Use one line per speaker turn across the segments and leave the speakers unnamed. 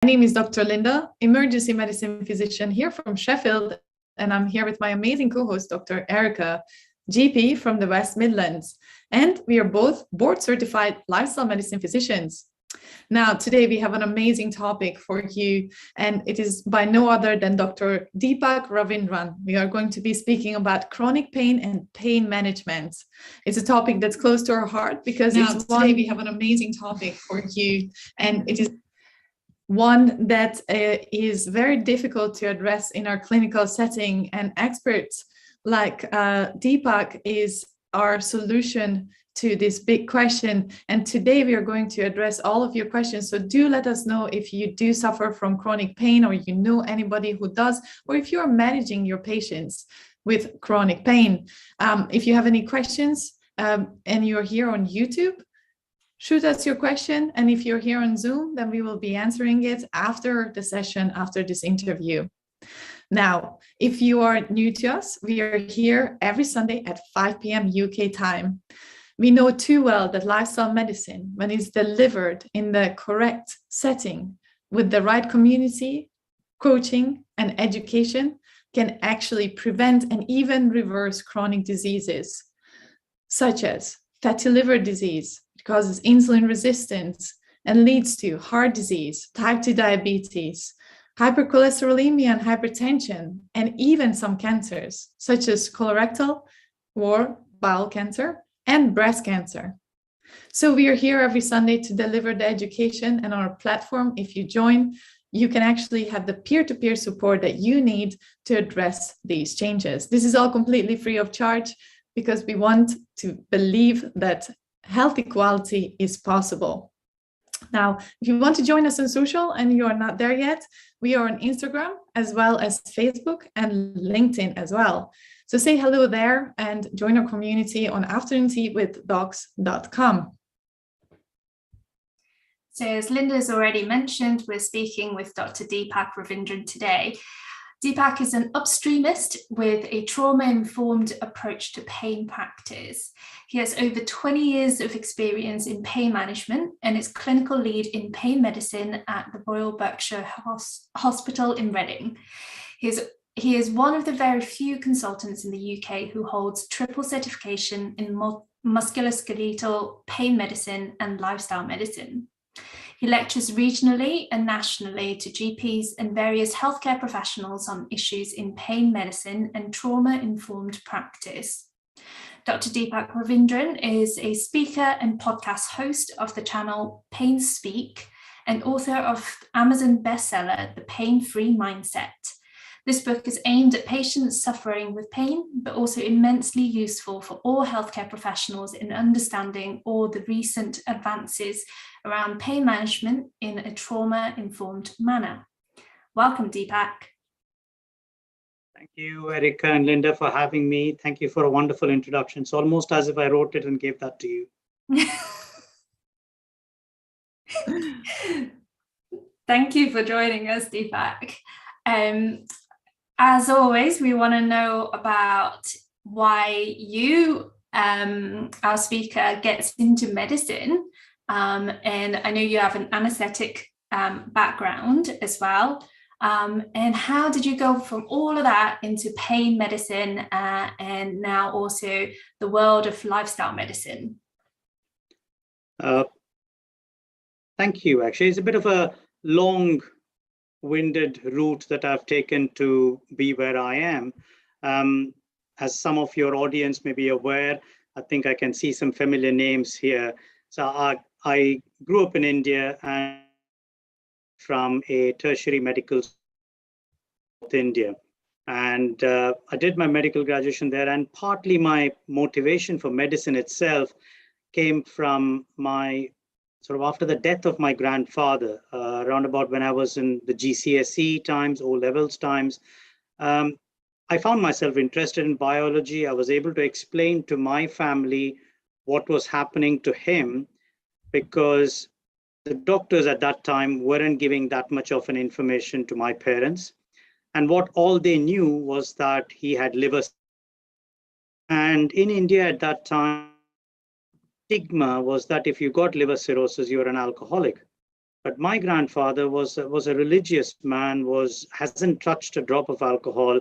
My name is Dr. Linda, emergency medicine physician here from Sheffield, and I'm here with my amazing co-host, Dr. Erica, GP from the West Midlands, and we are both board-certified lifestyle medicine physicians. Now, today we have an amazing topic for you, and it is by no other than Dr. Deepak Ravindran. We are going to be speaking about chronic pain and pain management. It's a topic that's close to our heart because today we have an amazing topic for you, and it is one that is very difficult to address in our clinical setting, and experts like Deepak is our solution to this big question. And today we are going to address all of your questions. So do let us know if you do suffer from chronic pain, or you know anybody who does, or if you're managing your patients with chronic pain. If you have any questions and you're here on YouTube, shoot us your question. And if you're here on Zoom, then we will be answering it after the session, after this interview. Now, if you are new to us, we are here every Sunday at 5 p.m. UK time. We know too well that lifestyle medicine, when it's delivered in the correct setting with the right community, coaching, and education, can actually prevent and even reverse chronic diseases, such as fatty liver disease. It causes insulin resistance and leads to heart disease, type 2 diabetes, hypercholesterolemia and hypertension, and even some cancers, such as colorectal or bowel cancer and breast cancer. So we are here every Sunday to deliver the education, and on our platform, if you join, you can actually have the peer-to-peer support that you need to address these changes. This is all completely free of charge because we want to believe that health equality is possible. Now, if you want to join us on social and you are not there yet, we are on Instagram as well as Facebook and LinkedIn as well. So say hello there and join our community on afternoonteawithdocs.com.
So as Linda's already mentioned, we're speaking with Dr. Deepak Ravindran today. Deepak is an upstreamist with a trauma-informed approach to pain practice. He has over 20 years of experience in pain management and is clinical lead in pain medicine at the Royal Berkshire Hospital in Reading. He is one of the very few consultants in the UK who holds triple certification in musculoskeletal pain medicine and lifestyle medicine. He lectures regionally and nationally to GPs and various healthcare professionals on issues in pain medicine and trauma-informed practice. Dr. Deepak Ravindran is a speaker and podcast host of the channel Pain Speak and author of Amazon bestseller, The Pain-Free Mindset. This book is aimed at patients suffering with pain, but also immensely useful for all healthcare professionals in understanding all the recent advances around pain management in a trauma-informed manner. Welcome, Deepak.
Thank you, Erica and Linda, for having me. Thank you for a wonderful introduction. It's almost as if I wrote it and gave that to you.
Thank you for joining us, Deepak. As always, we want to know about why you, our speaker, gets into medicine. And I know you have an anesthetic background as well. And how did you go from all of that into pain medicine and now also the world of lifestyle medicine?
Thank you. Actually, it's a bit of a long-winded route that I've taken to be where I am. As some of your audience may be aware, I think I can see some familiar names here. So I grew up in India and from a tertiary medical school in India. And I did my medical graduation there, and partly my motivation for medicine itself came from my sort of after the death of my grandfather, around about when I was in the GCSE times, O-levels times. I found myself interested in biology. I was able to explain to my family what was happening to him because the doctors at that time weren't giving that much of an information to my parents. And what all they knew was that he had liver. And in India at that time, stigma was that if you got liver cirrhosis, you were an alcoholic. But my grandfather was a religious man, hasn't touched a drop of alcohol.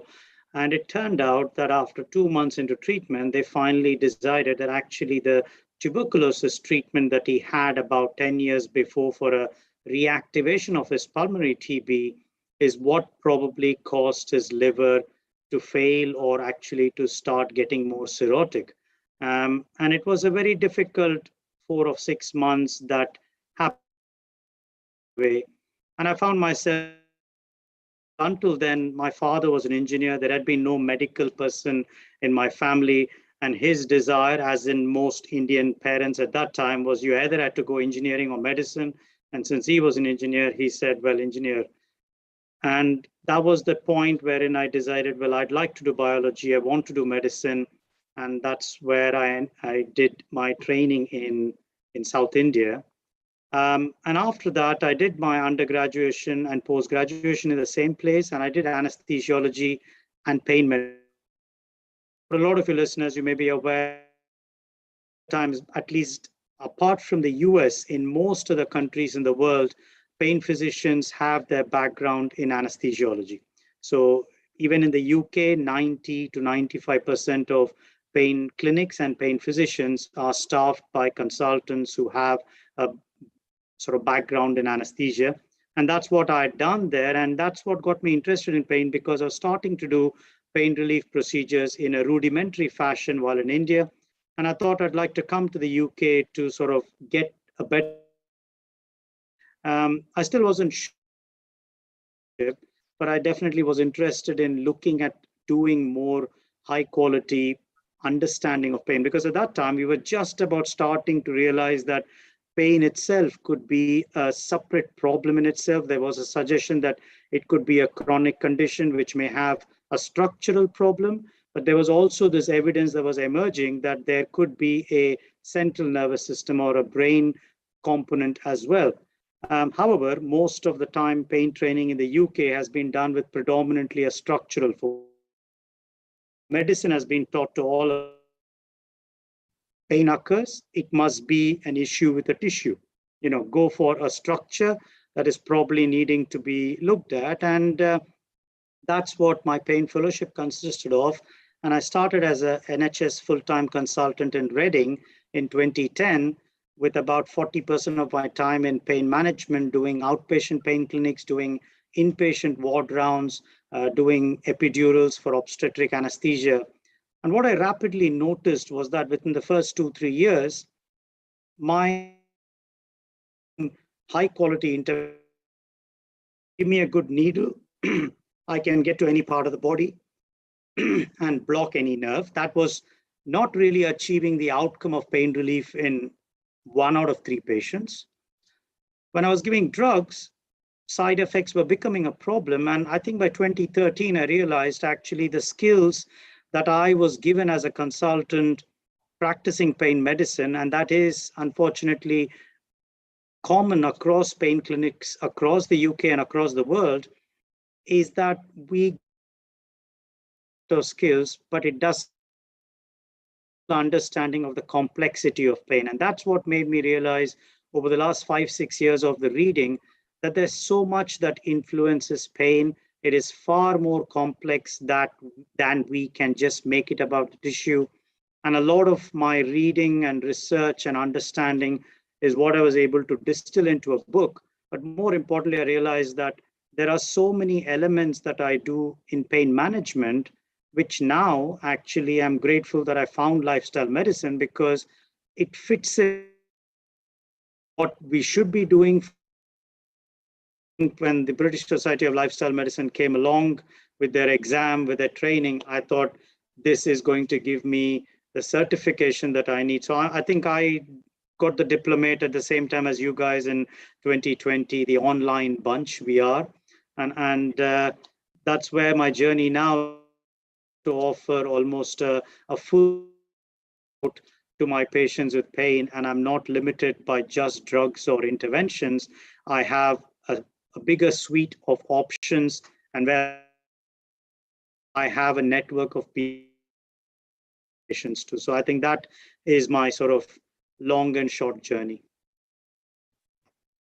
And it turned out that after 2 months into treatment, they finally decided that actually the tuberculosis treatment that he had about 10 years before for a reactivation of his pulmonary TB is what probably caused his liver to fail or actually to start getting more cirrhotic. And it was a very difficult 4 or 6 months that happened away. And I found myself, until then, my father was an engineer. There had been no medical person in my family. And his desire, as in most Indian parents at that time, was you either had to go engineering or medicine. And since he was an engineer, he said, well, engineer. And that was the point wherein I decided, well, I'd like to do biology. I want to do medicine. And that's where I did my training in South India. And after that, I did my undergraduation and post-graduation in the same place, and I did anesthesiology and pain medicine. For a lot of your listeners, you may be aware, times, at least apart from the US, in most of the countries in the world, pain physicians have their background in anesthesiology. So even in the UK, 90 to 95% of pain clinics and pain physicians are staffed by consultants who have a sort of background in anesthesia. And that's what I had done there. And that's what got me interested in pain, because I was starting to do pain relief procedures in a rudimentary fashion while in India. And I thought I'd like to come to the UK to sort of get a better. I still wasn't sure, but I definitely was interested in looking at doing more high quality understanding of pain, because at that time we were just about starting to realize that pain itself could be a separate problem in itself. There was a suggestion that it could be a chronic condition which may have a structural problem, but there was also this evidence that was emerging that there could be a central nervous system or a brain component as well. However, most of the time, pain training in the UK has been done with predominantly a structural focus. Medicine has been taught to all. Pain occurs, it must be an issue with the tissue. Go for a structure that is probably needing to be looked at. And that's what my pain fellowship consisted of. And I started as a NHS full-time consultant in Reading in 2010, with about 40% of my time in pain management, doing outpatient pain clinics, doing inpatient ward rounds, doing epidurals for obstetric anesthesia. And what I rapidly noticed was that within the first 2-3 years, my high quality intervention, give me a good needle, I can get to any part of the body and block any nerve. That was not really achieving the outcome of pain relief in 1 out of 3 patients. When I was giving drugs, side effects were becoming a problem. And I think by 2013, I realized actually the skills that I was given as a consultant practicing pain medicine, and that is unfortunately common across pain clinics across the UK and across the world, is that we those skills, but it does understanding of the complexity of pain. And that's what made me realize over the last 5-6 years of the reading that there's so much that influences pain. It is far more complex than we can just make it about the tissue. And a lot of my reading and research and understanding is what I was able to distill into a book. But more importantly, I realized that there are so many elements that I do in pain management, which now actually I'm grateful that I found lifestyle medicine, because it fits in what we should be doing. When the British Society of Lifestyle Medicine came along with their exam, with their training, I thought this is going to give me the certification that I need. So I think I got the diplomate at the same time as you guys in 2020, the online bunch we are. And that's where my journey now to offer almost a full to my patients with pain. And I'm not limited by just drugs or interventions. I have a bigger suite of options, and where I have a network of patients too. So I think that is my sort of long and short journey.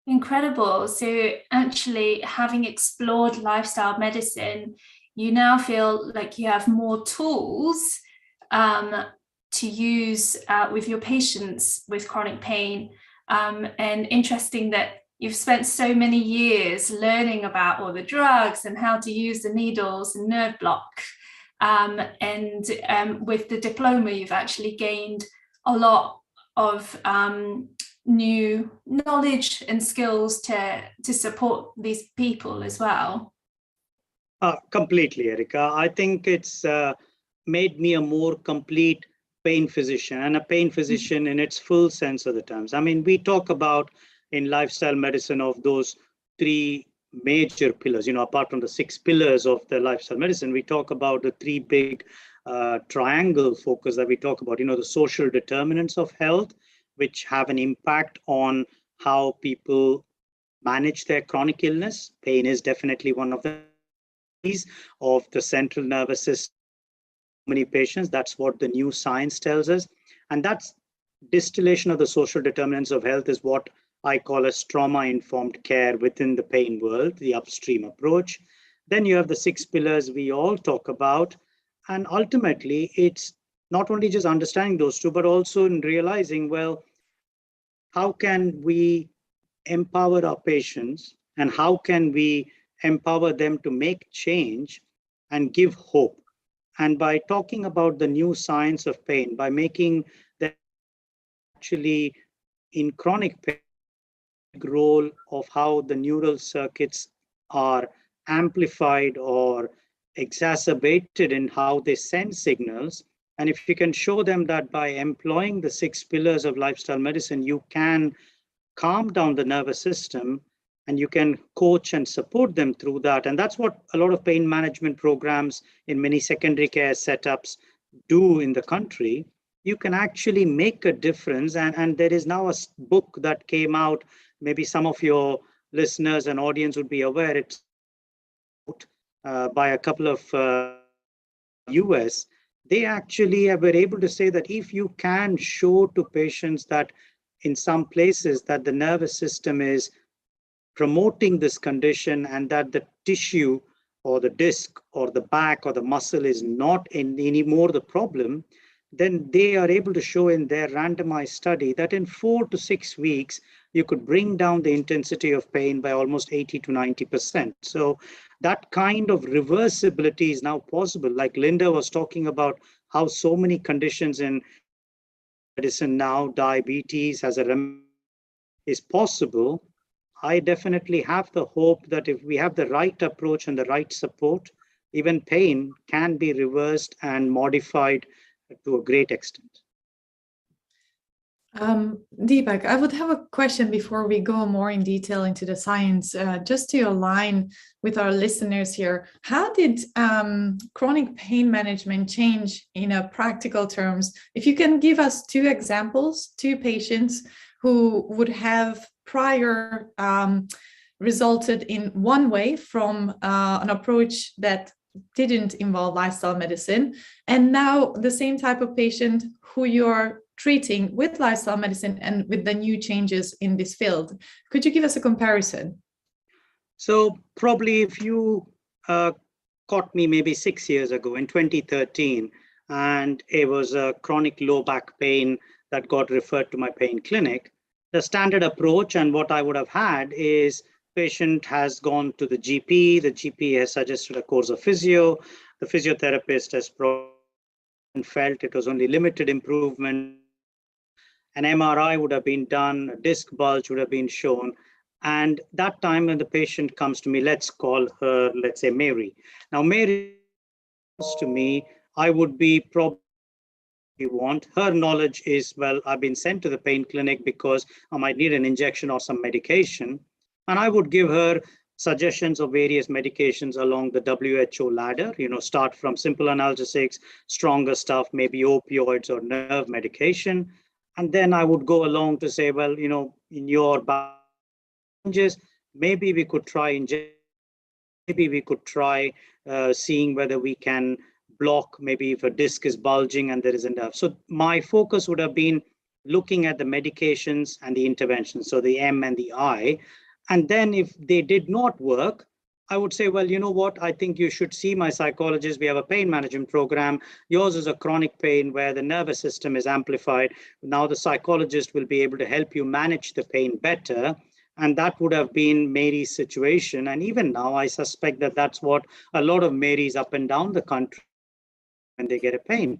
Incredible. So actually, having explored lifestyle medicine, you now feel like you have more tools to use with your patients with chronic pain. And interesting that you've spent so many years learning about all the drugs and how to use the needles and nerve block. And with the diploma, you've actually gained a lot of new knowledge and skills to support these people as well.
Completely, Erica. I think it's made me a more complete pain physician, and a pain physician in its full sense of the terms. I mean, we talk about in lifestyle medicine of those three major pillars, apart from the 6 pillars of the lifestyle medicine, we talk about the 3 big triangle focus that we talk about, the social determinants of health, which have an impact on how people manage their chronic illness. Pain is definitely one of them. Of the central nervous system, many patients, that's what the new science tells us. And that's distillation of the social determinants of health is what I call as trauma-informed care within the pain world, the upstream approach. Then you have the 6 pillars we all talk about. And ultimately, it's not only just understanding those 2, but also in realizing, well, how can we empower our patients and how can we empower them to make change and give hope? And by talking about the new science of pain, by making that actually in chronic pain, role of how the neural circuits are amplified or exacerbated in how they send signals. And if you can show them that by employing the 6 pillars of lifestyle medicine, you can calm down the nervous system and you can coach and support them through that. And that's what a lot of pain management programs in many secondary care setups do in the country. You can actually make a difference. And there is now a book that came out, maybe some of your listeners and audience would be aware, it's by a couple of US. They actually were able to say that if you can show to patients that in some places that the nervous system is promoting this condition and that the tissue or the disc or the back or the muscle is not anymore the problem, then they are able to show in their randomized study that in 4 to 6 weeks, you could bring down the intensity of pain by almost 80 to 90%. So that kind of reversibility is now possible. Like Linda was talking about how so many conditions in medicine now, diabetes as a is possible. I definitely have the hope that if we have the right approach and the right support, even pain can be reversed and modified to a great extent.
Deepak, I would have a question before we go more in detail into the science, just to align with our listeners here. How did chronic pain management change in a practical terms? If you can give us 2 examples, 2 patients who would have prior resulted in one way from an approach that didn't involve lifestyle medicine, and now the same type of patient who you're treating with lifestyle medicine and with the new changes in this field. Could you give us a comparison?
So probably if you caught me maybe 6 years ago in 2013, and it was a chronic low back pain that got referred to my pain clinic, the standard approach and what I would have had is patient has gone to the GP has suggested a course of physio, the physiotherapist has felt it was only limited improvement, an MRI would have been done, a disc bulge would have been shown, and that time when the patient comes to me, let's call her, let's say Mary. Now Mary comes to me, I would be probably her knowledge is, well, I've been sent to the pain clinic because I might need an injection or some medication. And I would give her suggestions of various medications along the WHO ladder, start from simple analgesics, stronger stuff, maybe opioids or nerve medication. And then I would go along to say, well, in your changes, maybe we could try seeing whether we can block, maybe if a disc is bulging and there is a nerve. So my focus would have been looking at the medications and the interventions, so the M and the I. And then if they did not work, I would say, well, you know what, I think you should see my psychologist. We have a pain management program. Yours is a chronic pain where the nervous system is amplified. Now the psychologist will be able to help you manage the pain better. And that would have been Mary's situation. And even now, I suspect that that's what a lot of Marys up and down the country when they get a pain.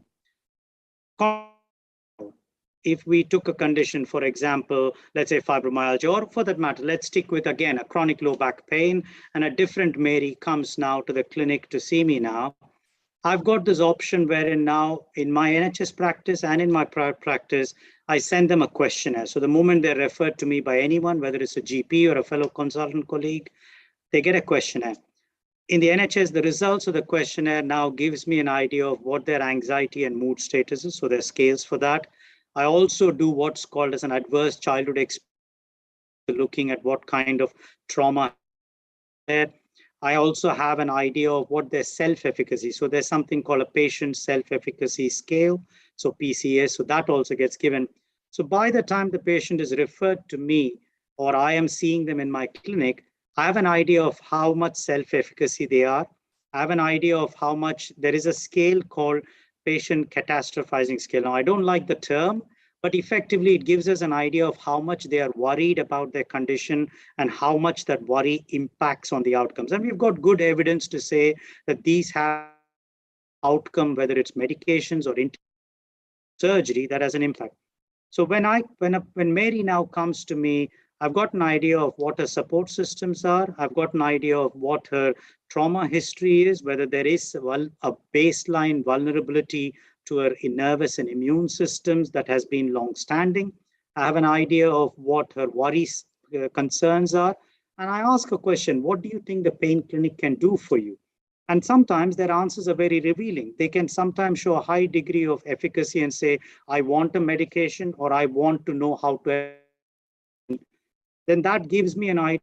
If we took a condition, for example, let's say fibromyalgia, or for that matter, let's stick with, again, a chronic low back pain, and a different Mary comes now to the clinic to see me now, I've got this option wherein now in my NHS practice and in my private practice, I send them a questionnaire. So the moment they're referred to me by anyone, whether it's a GP or a fellow consultant colleague, they get a questionnaire. In the NHS, the results of the questionnaire now gives me an idea of what their anxiety and mood status is. So there's scales for that. I also do what's called as an adverse childhood experience, looking at what kind of trauma there. I also have an idea of what their self-efficacy. So there's something called a patient self-efficacy scale, so PCS. So that also gets given. So by the time the patient is referred to me or I am seeing them in my clinic, I have an idea of how much self-efficacy they are. I have an idea of how much, there is a scale called patient catastrophizing scale. Now, I don't like the term, but effectively it gives us an idea of how much they are worried about their condition and how much that worry impacts on the outcomes. And we've got good evidence to say that these have outcome, whether it's medications or surgery, that has an impact. So when Mary now comes to me, I've got an idea of what her support systems are. I've got an idea of what her trauma history is, whether there is a baseline vulnerability to her nervous and immune systems that has been long-standing. I have an idea of what her worries, concerns are. And I ask a question, what do you think the pain clinic can do for you? And sometimes their answers are very revealing. They can sometimes show a high degree of efficacy and say, I want a medication, or I want to know how to. Then that gives me an idea.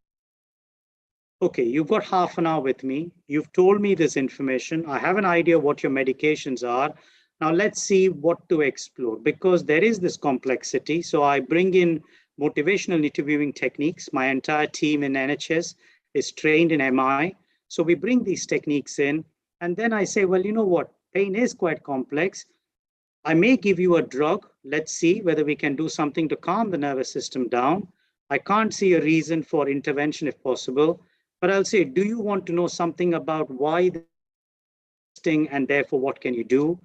Okay, you've got half an hour with me. You've told me this information. I have an idea what your medications are. Now let's see what to explore, because there is this complexity. So I bring in motivational interviewing techniques. My entire team in NHS is trained in MI. So we bring these techniques in, and then I say, well, you know what? Pain is quite complex. I may give you a drug. Let's see whether we can do something to calm the nervous system down. I can't see a reason for intervention if possible, but I'll say, do you want to know something about why this thing, and therefore what can you do?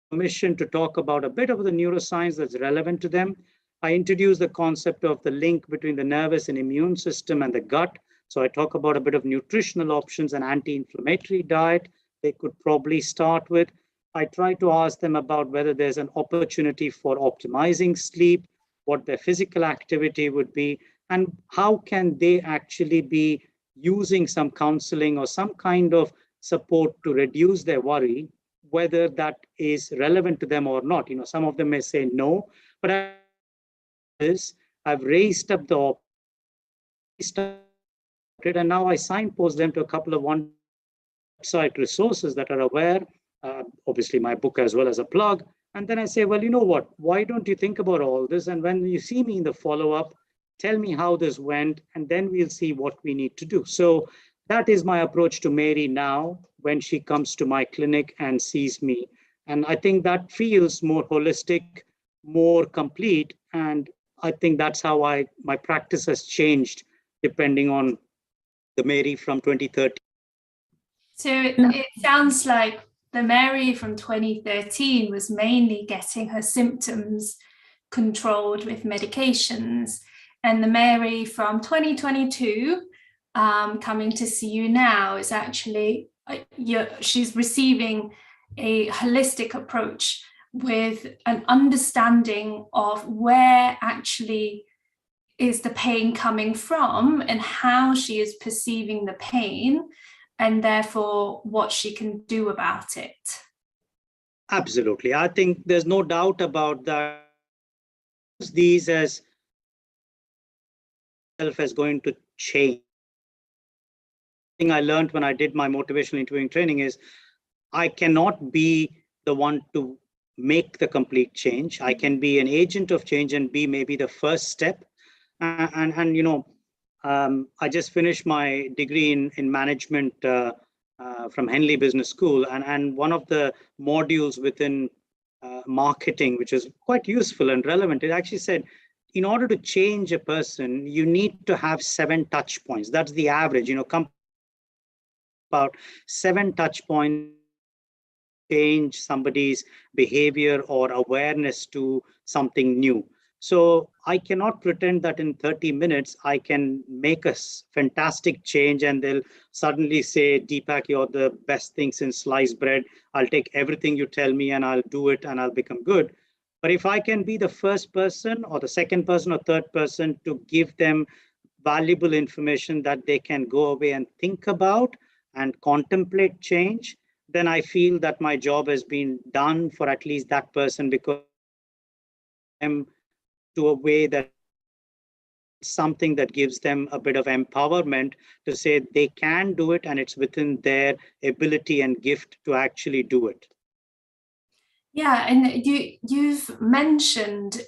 Permission to talk about a bit of the neuroscience that's relevant to them. I introduce the concept of the link between the nervous and immune system and the gut. So I talk about a bit of nutritional options and anti-inflammatory diet they could probably start with. I try to ask them about whether there's an opportunity for optimizing sleep, what their physical activity would be, and how can they actually be using some counseling or some kind of support to reduce their worry, whether that is relevant to them or not. You know, some of them may say no, but I've raised up the option, and now I signpost them to a couple of website resources that are aware, obviously my book as well as a plug. And then I say, well, you know what, why don't you think about all this? And when you see me in the follow-up, tell me how this went, and then we'll see what we need to do. So that is my approach to Mary now when she comes to my clinic and sees me. And I think that feels more holistic, more complete. And I think that's how my practice has changed depending on the Mary from 2013.
So it sounds like the Mary from 2013 was mainly getting her symptoms controlled with medications. And the Mary from 2022 coming to see you now is actually, she's receiving a holistic approach with an understanding of where actually is the pain coming from and how she is perceiving the pain, and therefore what she can do about it.
Absolutely. I think there's no doubt about that. These as going to change. The thing I learned when I did my motivational interviewing training is I cannot be the one to make the complete change. I can be an agent of change and be maybe the first step. And you know, I just finished my degree in management from Henley Business School, and one of the modules within marketing, which is quite useful and relevant, it actually said, in order to change a person, you need to have 7 touch points. That's the average, you know, about 7 touch points change somebody's behavior or awareness to something new. So I cannot pretend that in 30 minutes I can make a fantastic change and they'll suddenly say, Deepak, you're the best thing since sliced bread. I'll take everything you tell me and I'll do it and I'll become good. But if I can be the first person or the second person or third person to give them valuable information that they can go away and think about and contemplate change, then I feel that my job has been done for at least that person, because I'm to a way that something that gives them a bit of empowerment to say they can do it and it's within their ability and gift to actually do it.
Yeah, and you've mentioned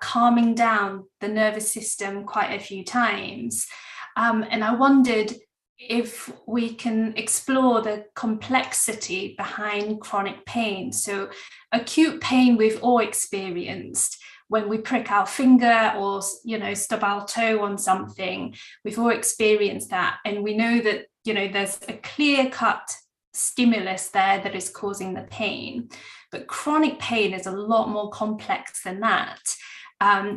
calming down the nervous system quite a few times. And I wondered if we can explore the complexity behind chronic pain. So acute pain we've all experienced when we prick our finger or, you know, stub our toe on something. We've all experienced that. And we know that, you know, there's a clear-cut stimulus there that is causing the pain. But chronic pain is a lot more complex than that.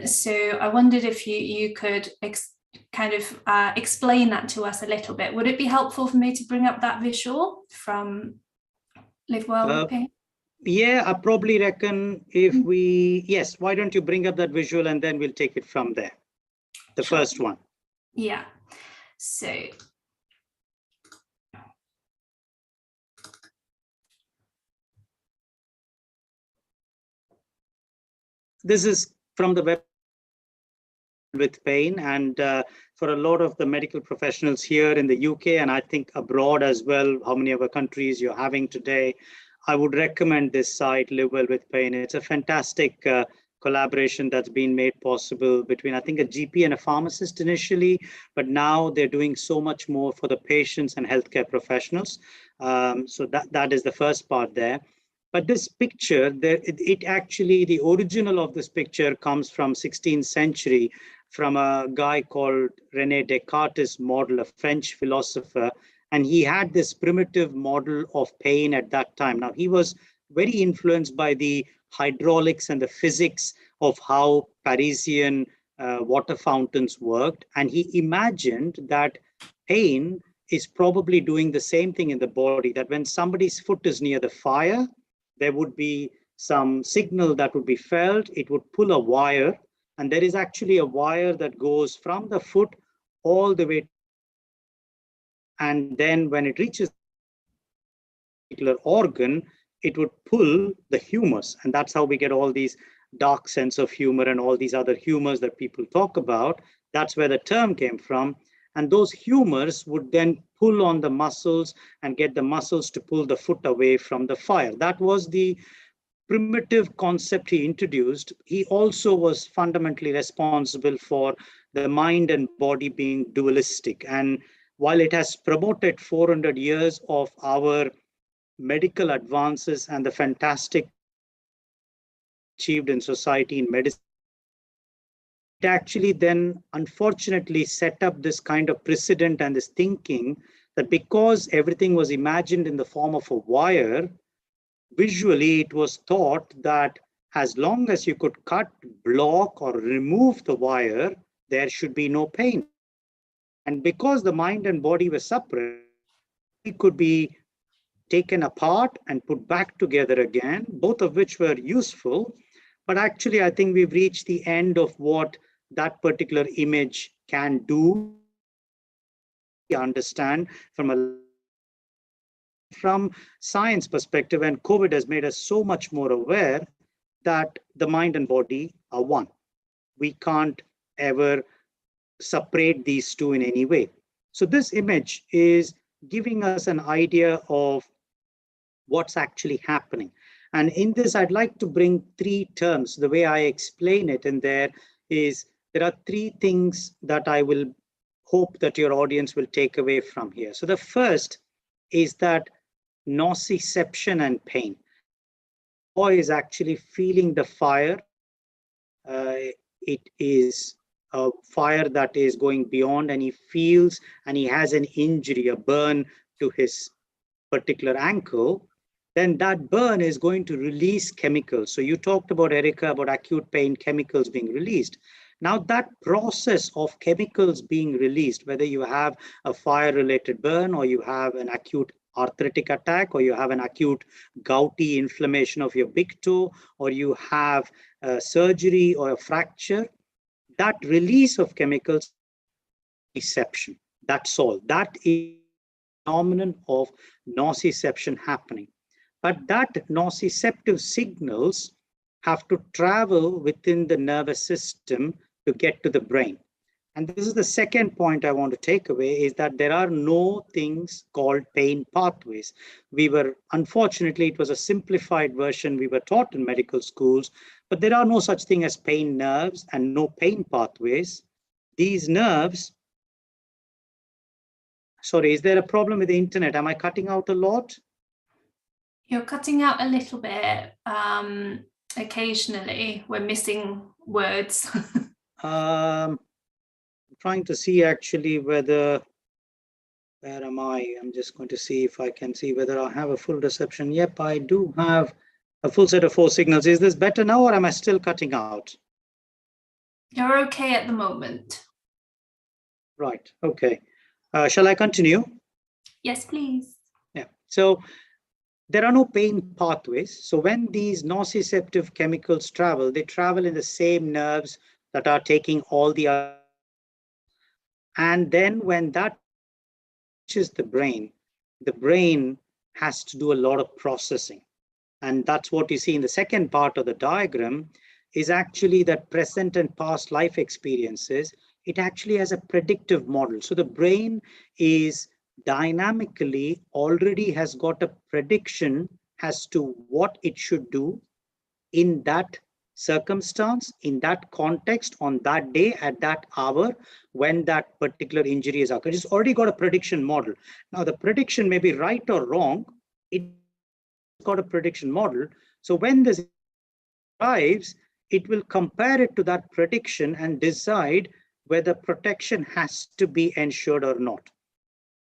So I wondered if you could explain that to us a little bit. Would it be helpful for me to bring up that visual from Live Well with Pain?
Yeah, I probably reckon if yes, why don't you bring up that visual and then we'll take it from there. The first one.
Yeah. So
this is from the web with pain, and for a lot of the medical professionals here in the UK and I think abroad as well, how many other countries you're having today, I would recommend this site, Live Well with Pain. It's a fantastic collaboration that's been made possible between, I think, a GP and a pharmacist initially, but now they're doing so much more for the patients and healthcare professionals. So that is the first part there. But this picture, it actually, the original of this picture comes from 16th century, from a guy called René Descartes' model, a French philosopher. And he had this primitive model of pain at that time. Now, he was very influenced by the hydraulics and the physics of how Parisian water fountains worked. And he imagined that pain is probably doing the same thing in the body, that when somebody's foot is near the fire, there would be some signal that would be felt. It would pull a wire, and there is actually a wire that goes from the foot all the way. And then when it reaches a particular organ, it would pull the humus. And that's how we get all these dark sense of humor and all these other humors that people talk about. That's where the term came from. And those humors would then pull on the muscles and get the muscles to pull the foot away from the fire. That was the primitive concept he introduced. He also was fundamentally responsible for the mind and body being dualistic. And while it has promoted 400 years of our medical advances and the fantastic achieved in society in medicine, it actually then unfortunately set up this kind of precedent and this thinking that because everything was imagined in the form of a wire, visually it was thought that as long as you could cut, block, or remove the wire, there should be no pain. And because the mind and body were separate, it could be taken apart and put back together again, both of which were useful. But actually, I think we've reached the end of what that particular image can do. Understand from science perspective, and COVID has made us so much more aware that the mind and body are one. We can't ever separate these two in any way. So this image is giving us an idea of what's actually happening. And in this, I'd like to bring three terms. The way I explain it in there is there are three things that I will hope that your audience will take away from here. So the first is that nociception and pain. Boy is actually feeling the fire. It is a fire that is going beyond, and he feels, and he has an injury, a burn to his particular ankle. Then that burn is going to release chemicals. So you talked about, Erica, about acute pain chemicals being released. Now that process of chemicals being released, whether you have a fire-related burn, or you have an acute arthritic attack, or you have an acute gouty inflammation of your big toe, or you have a surgery or a fracture, that release of chemicals, nociception. That's all. That is a phenomenon of nociception happening. But that nociceptive signals have to travel within the nervous system to get to the brain. And this is the second point I want to take away, is that there are no things called pain pathways. Unfortunately, it was a simplified version we were taught in medical schools, but there are no such thing as pain nerves and no pain pathways. These nerves, sorry, is there a problem with the internet? Am I cutting out a lot?
You're cutting out a little bit. Occasionally, we're missing words.
Trying to see actually where am I? I'm just going to see if I can see whether I have a full reception. Yep, I do have a full set of 4 signals. Is this better now, or am I still cutting out?
You're okay at the moment.
Right, okay. Shall I continue?
Yes, please.
Yeah, so there are no pain pathways. So when these nociceptive chemicals travel, they travel in the same nerves that are taking all the other. And then when that reaches the brain has to do a lot of processing. And that's what you see in the second part of the diagram, is actually that present and past life experiences. It actually has a predictive model. So the brain is dynamically already has got a prediction as to what it should do in that circumstance, in that context, on that day, at that hour, when that particular injury is occurred. It's already got a prediction model. Now, the prediction may be right or wrong. It's got a prediction model. So when this arrives, it will compare it to that prediction and decide whether protection has to be ensured or not.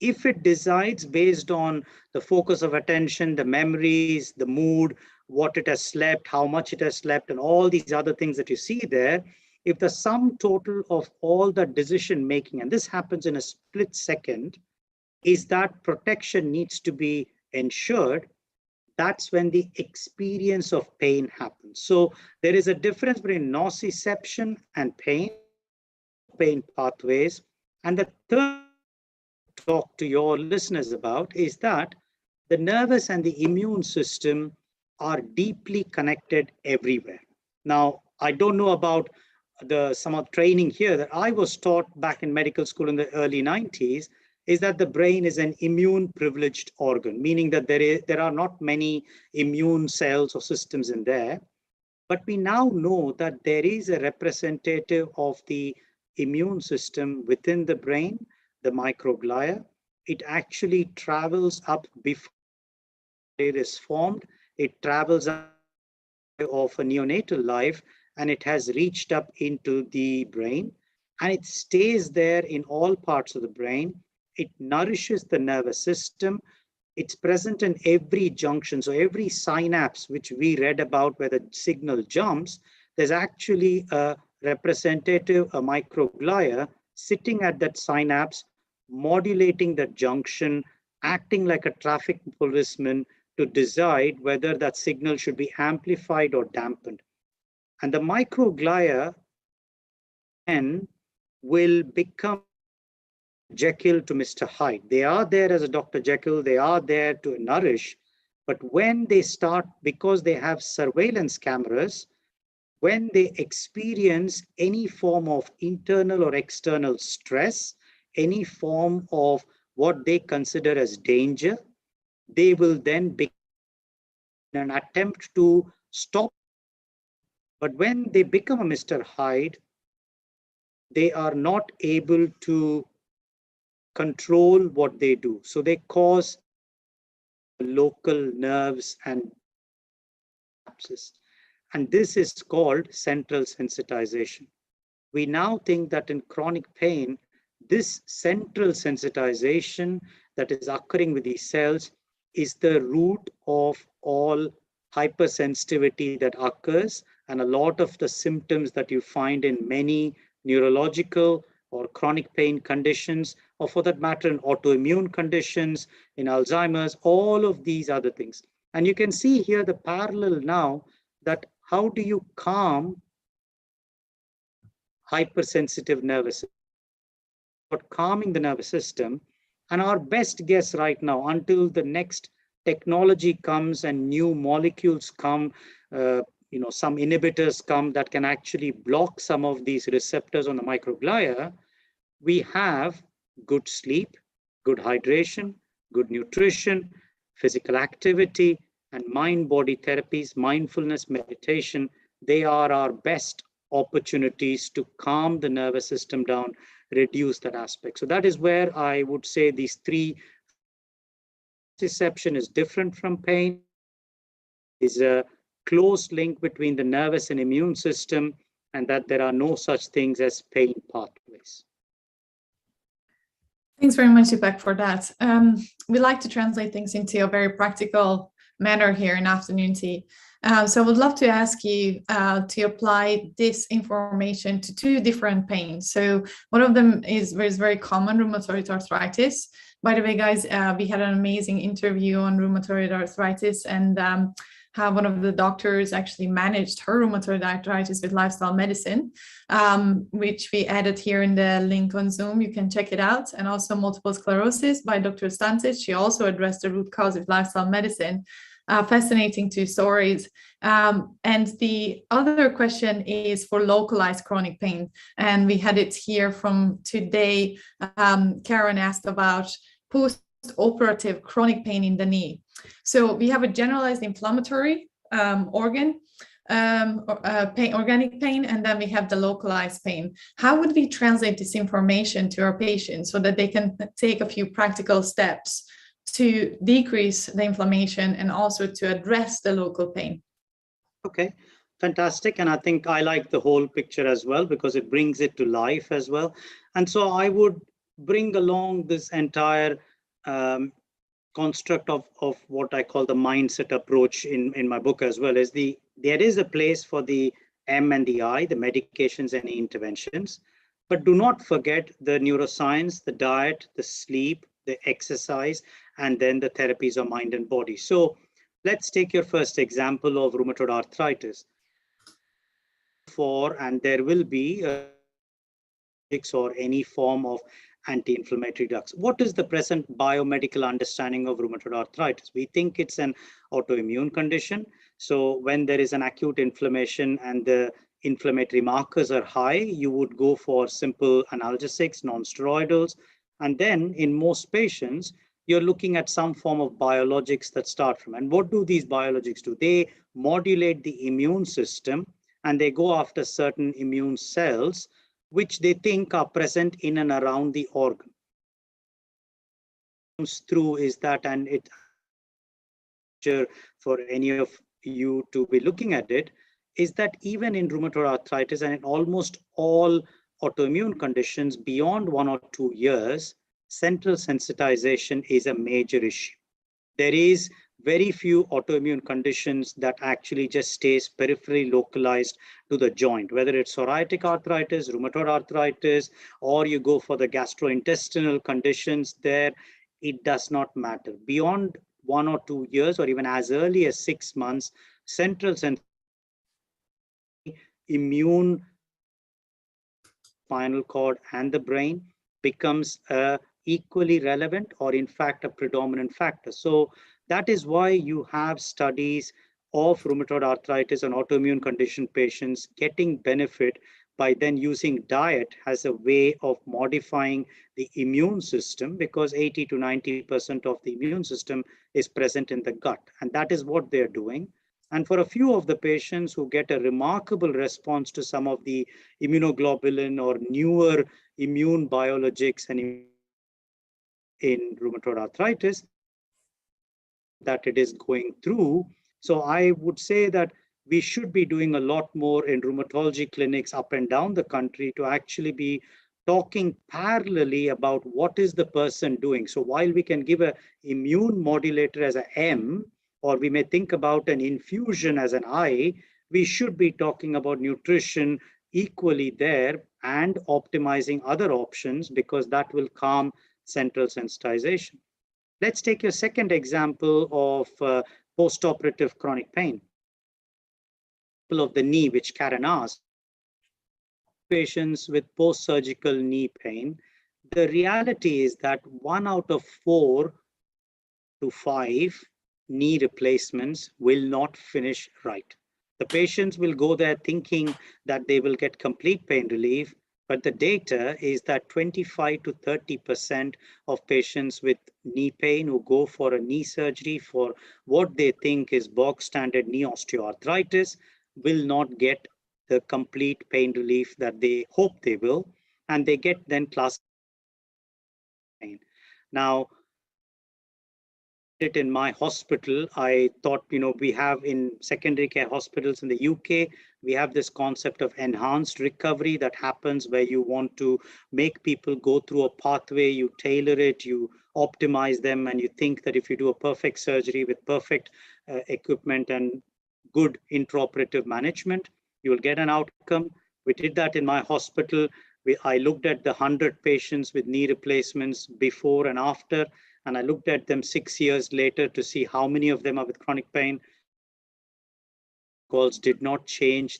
If it decides based on the focus of attention, the memories, the mood, what it has slept, how much it has slept, and all these other things that you see there, if the sum total of all the decision making, and this happens in a split second, is that protection needs to be ensured, that's when the experience of pain happens. So there is a difference between nociception and pain pathways. And the third talk to your listeners about is that the nervous and the immune system are deeply connected everywhere. Now, I don't know about some of the training here that I was taught back in medical school in the early 90s, is that the brain is an immune privileged organ, meaning that there are not many immune cells or systems in there. But we now know that there is a representative of the immune system within the brain, the microglia. It actually travels up before it is formed. It travels up of a neonatal life, and it has reached up into the brain, and it stays there in all parts of the brain. It nourishes the nervous system. It's present in every junction. So every synapse which we read about where the signal jumps, there's actually a representative, a microglia sitting at that synapse, modulating that junction, acting like a traffic policeman to decide whether that signal should be amplified or dampened. And the microglia then will become Jekyll to Mr. Hyde. They are there as a Dr. Jekyll, they are there to nourish, but when they start, because they have surveillance cameras, when they experience any form of internal or external stress, any form of what they consider as danger, they will then become in an attempt to stop. But when they become a Mr. Hyde, they are not able to control what they do. So they cause local nerves and synapses. And this is called central sensitization. We now think that in chronic pain, this central sensitization that is occurring with these cells is the root of all hypersensitivity that occurs, and a lot of the symptoms that you find in many neurological or chronic pain conditions, or for that matter, in autoimmune conditions, in Alzheimer's, all of these other things. And you can see here the parallel now, that how do you calm hypersensitive nervous system, but calming the nervous system. And our best guess right now, until the next technology comes and new molecules come, some inhibitors come that can actually block some of these receptors on the microglia, we have good sleep, good hydration, good nutrition, physical activity, and mind-body therapies, mindfulness, meditation. They are our best opportunities to calm the nervous system down, reduce that aspect. So that is where I would say these three. Deception is different from pain, is a close link between the nervous and immune system, and that there are no such things as pain pathways.
Thanks very much, Deepak, for that. We like to translate things into a very practical manner here in afternoon tea. So I would love to ask you to apply this information to two different pains. So one of them is very common, rheumatoid arthritis. By the way, guys, we had an amazing interview on rheumatoid arthritis, and how one of the doctors actually managed her rheumatoid arthritis with lifestyle medicine, which we added here in the link on Zoom. You can check it out. And also multiple sclerosis by Dr. Stancic. She also addressed the root cause of lifestyle medicine. Fascinating two stories. And the other question is for localized chronic pain. And we had it here from today. Karen asked about post-operative chronic pain in the knee. So we have a generalized inflammatory organic pain, and then we have the localized pain. How would we translate this information to our patients so that they can take a few practical steps to decrease the inflammation and also to address the local pain?
Okay, fantastic. And I think I like the whole picture as well, because it brings it to life as well. And so I would bring along this entire construct of what I call the mindset approach in my book as well, is there is a place for the M and the I, the medications and the interventions, but do not forget the neuroscience, the diet, the sleep, the exercise, and then the therapies of mind and body. So let's take your first example of rheumatoid arthritis. And there will be or any form of anti-inflammatory drugs. What is the present biomedical understanding of rheumatoid arthritis? We think it's an autoimmune condition. So when there is an acute inflammation and the inflammatory markers are high, you would go for simple analgesics, non-steroidals. And then in most patients, you're looking at some form of biologics that start from. And what do these biologics do? They modulate the immune system, and they go after certain immune cells which they think are present in and around the organ. Through is that, and it for any of you to be looking at it, is that even in rheumatoid arthritis and in almost all autoimmune conditions beyond 1 or 2 years, central sensitization is a major issue. There is very few autoimmune conditions that actually just stays peripherally localized to the joint, whether it's psoriatic arthritis, rheumatoid arthritis, or you go for the gastrointestinal conditions there, it does not matter. Beyond 1 or 2 years, or even as early as 6 months, central immune, spinal cord and the brain becomes equally relevant, or in fact a predominant factor. So that is why you have studies of rheumatoid arthritis and autoimmune condition patients getting benefit by then using diet as a way of modifying the immune system, because 80 to 90% of the immune system is present in the gut. And that is what they're doing. And for a few of the patients who get a remarkable response to some of the immunoglobulin or newer immune biologics and in rheumatoid arthritis that it is going through. So I would say that we should be doing a lot more in rheumatology clinics up and down the country to actually be talking parallelly about what is the person doing. So while we can give an immune modulator as an M, or we may think about an infusion as an I, we should be talking about nutrition equally there and optimizing other options, because that will calm central sensitization. Let's take your second example of post-operative chronic pain. Of the knee, which Karen asked, patients with post-surgical knee pain, the reality is that 1 out of 4 to 5 knee replacements will not finish right. The patients will go there thinking that they will get complete pain relief, but the data is that 25 to 30% of patients with knee pain who go for a knee surgery for what they think is bog standard knee osteoarthritis will not get the complete pain relief that they hope they will, and they get then class pain. Now, it in my hospital, I thought, we have in secondary care hospitals in the UK, we have this concept of enhanced recovery that happens where you want to make people go through a pathway, you tailor it, you optimize them, and you think that if you do a perfect surgery with perfect equipment and good intraoperative management, you will get an outcome. We did that in my hospital. I looked at the 100 patients with knee replacements before and after, and I looked at them 6 years later to see how many of them are with chronic pain. Calls did not change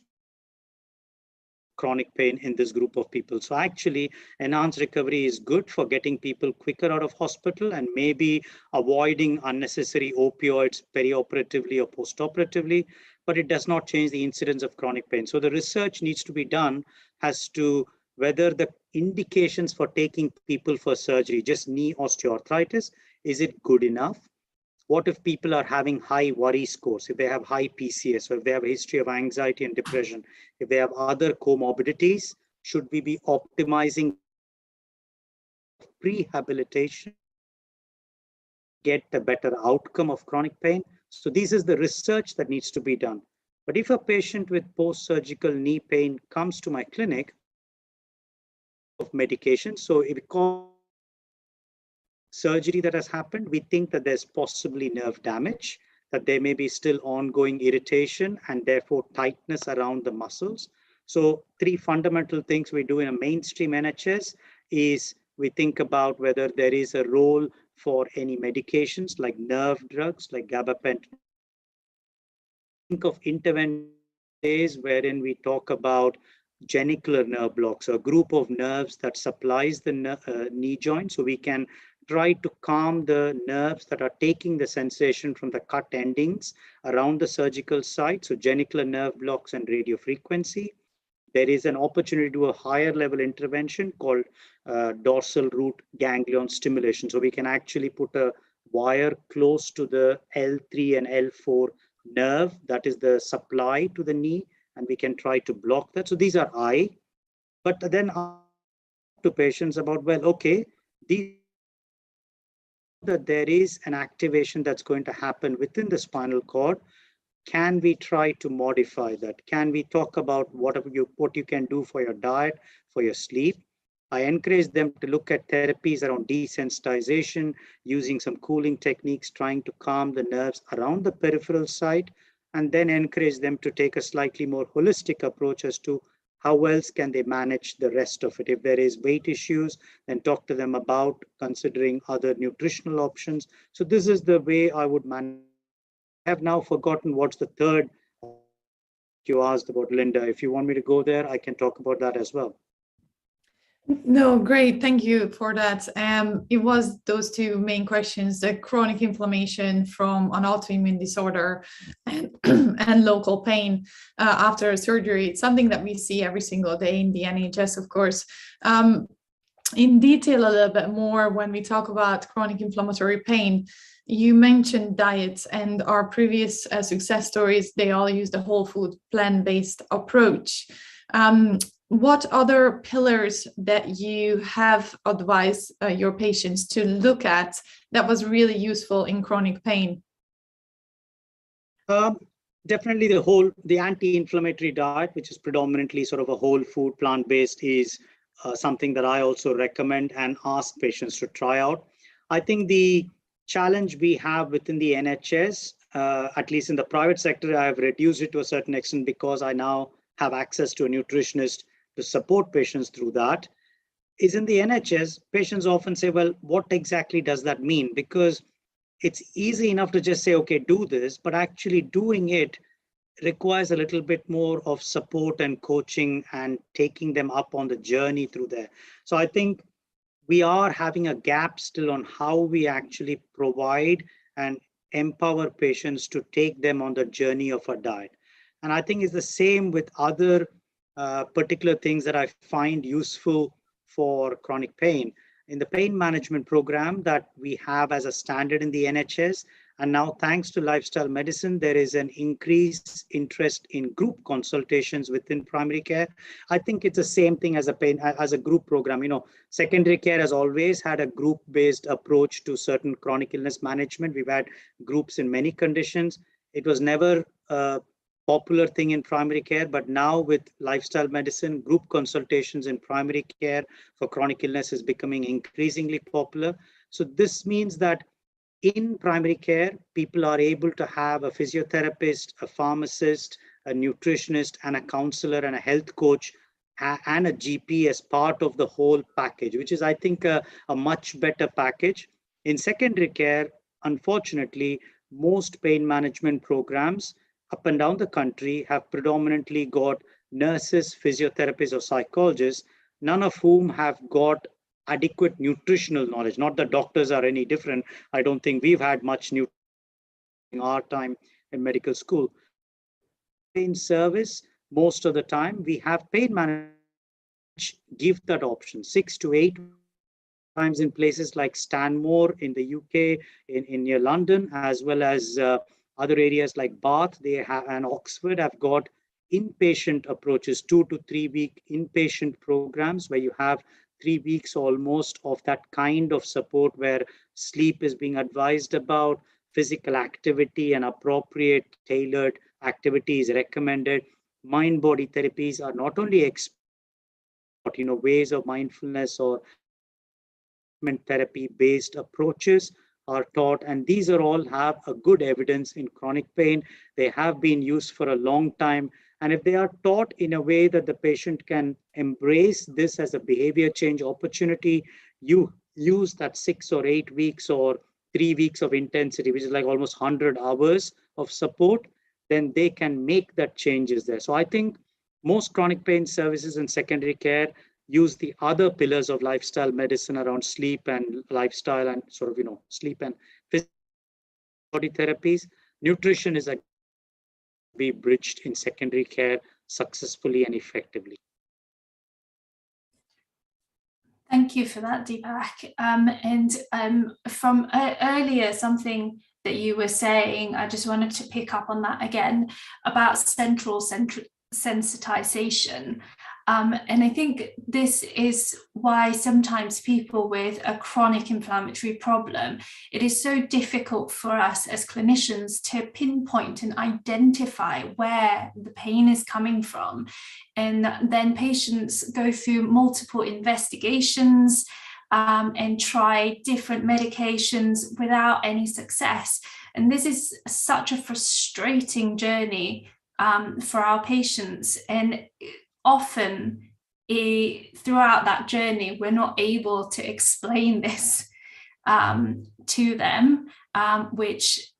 chronic pain in this group of people. So actually, enhanced recovery is good for getting people quicker out of hospital and maybe avoiding unnecessary opioids perioperatively or postoperatively, but it does not change the incidence of chronic pain. So the research needs to be done as to whether the indications for taking people for surgery, just knee osteoarthritis, is it good enough? What if people are having high worry scores, if they have high PCS, or if they have a history of anxiety and depression, if they have other comorbidities, should we be optimizing prehabilitation, get a better outcome of chronic pain? So this is the research that needs to be done. But if a patient with post-surgical knee pain comes to my clinic, of medication, so if we call surgery that has happened, we think that there's possibly nerve damage, that there may be still ongoing irritation and therefore tightness around the muscles. So 3 fundamental things we do in a mainstream NHS is we think about whether there is a role for any medications like nerve drugs, like gabapentin. Think of intervention days wherein we talk about genicular nerve blocks, a group of nerves that supplies the knee joint, so we can try to calm the nerves that are taking the sensation from the cut endings around the surgical site, so genicular nerve blocks and radiofrequency. There is an opportunity to do a higher level intervention called dorsal root ganglion stimulation. So we can actually put a wire close to the L3 and L4 nerve, that is the supply to the knee, and we can try to block that. So these are but then to patients about, well, okay, that there is an activation that's going to happen within the spinal cord. Can we try to modify that? Can we talk about what you can do for your diet, for your sleep? I encourage them to look at therapies around desensitization, using some cooling techniques, trying to calm the nerves around the peripheral site, and then encourage them to take a slightly more holistic approach as to how else can they manage the rest of it. If there is weight issues, then talk to them about considering other nutritional options. So this is the way I would manage. I have now forgotten what's the third you asked about, Linda. If you want me to go there, I can talk about that as well.
No, great. Thank you for that. It was those two main questions, the chronic inflammation from an autoimmune disorder and, and local pain after surgery. It's something that we see every single day in the NHS, of course. In detail a little bit more when we talk about chronic inflammatory pain, you mentioned diets, and our previous success stories, they all use the whole food plant-based approach. What other pillars that you have advised your patients to look at that was really useful in chronic pain?
Definitely the anti-inflammatory diet, which is predominantly sort of a whole food plant-based, is something that I also recommend and ask patients to try out. I think the challenge we have within the NHS, at least in the private sector, I have reduced it to a certain extent because I now have access to a nutritionist to support patients through that, is in the NHS, patients often say, well, what exactly does that mean? Because it's easy enough to just say, okay, do this, but actually doing it requires a little bit more of support and coaching and taking them up on the journey through there. So I think we are having a gap still on how we actually provide and empower patients to take them on the journey of a diet. And I think it's the same with other particular things that I find useful for chronic pain. In the pain management program that we have as a standard in the NHS, and now thanks to lifestyle medicine, there is an increased interest in group consultations within primary care. I think it's the same thing as a group program. You know, secondary care has always had a group-based approach to certain chronic illness management. We've had groups in many conditions. It was never popular thing in primary care, but now with lifestyle medicine, group consultations in primary care for chronic illness is becoming increasingly popular. So this means that in primary care, people are able to have a physiotherapist, a pharmacist, a nutritionist, and a counselor and a health coach and a GP as part of the whole package, which is, I think, a much better package. In secondary care, unfortunately, most pain management programs up and down the country have predominantly got nurses, physiotherapists, or psychologists, none of whom have got adequate nutritional knowledge. Not that doctors are any different. I don't think we've had much nutrition in our time in medical school. In service, most of the time, we have pain management which give that option 6 to 8 times in places like Stanmore in the UK, in near London, as well as other areas like Bath, and Oxford have got inpatient approaches, 2 to 3 week inpatient programs where you have 3 weeks almost of that kind of support where sleep is being advised about, physical activity and appropriate tailored activity is recommended. Mind-body therapies are not only ways of mindfulness or therapy-based approaches are taught, and these are all have a good evidence in chronic pain. They have been used for a long time, and if they are taught in a way that the patient can embrace this as a behavior change opportunity, you use that 6 or 8 weeks or 3 weeks of intensity, which is like almost 100 hours of support, then they can make that changes there. So I think most chronic pain services in secondary care use the other pillars of lifestyle medicine around sleep and lifestyle and sort of, sleep and physical body therapies. Nutrition is a be bridged in secondary care successfully and effectively.
Thank you for that, Deepak. From earlier, something that you were saying, I just wanted to pick up on that again about central sensitization. And I think this is why sometimes people with a chronic inflammatory problem, it is so difficult for us as clinicians to pinpoint and identify where the pain is coming from. And then patients go through multiple investigations and try different medications without any success. And this is such a frustrating journey for our patients. And often throughout that journey, we're not able to explain this to them, which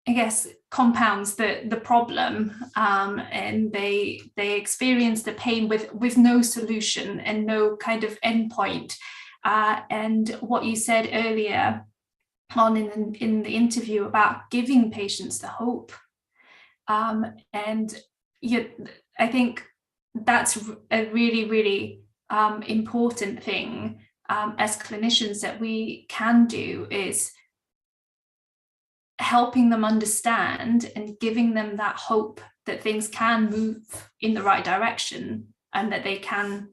I guess, compounds the problem, and they experience the pain with no solution and no kind of endpoint. And what you said earlier on in the interview about giving patients the hope, and I think that's a really, really important thing as clinicians that we can do, is helping them understand and giving them that hope that things can move in the right direction and that they can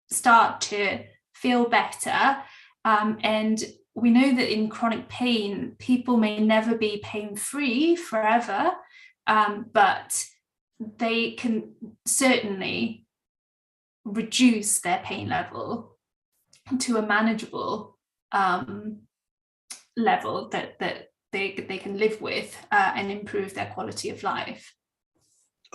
start to feel better. And we know that in chronic pain, people may never be pain-free forever, but they can certainly reduce their pain level to a manageable level that they can live with, and improve their quality of life.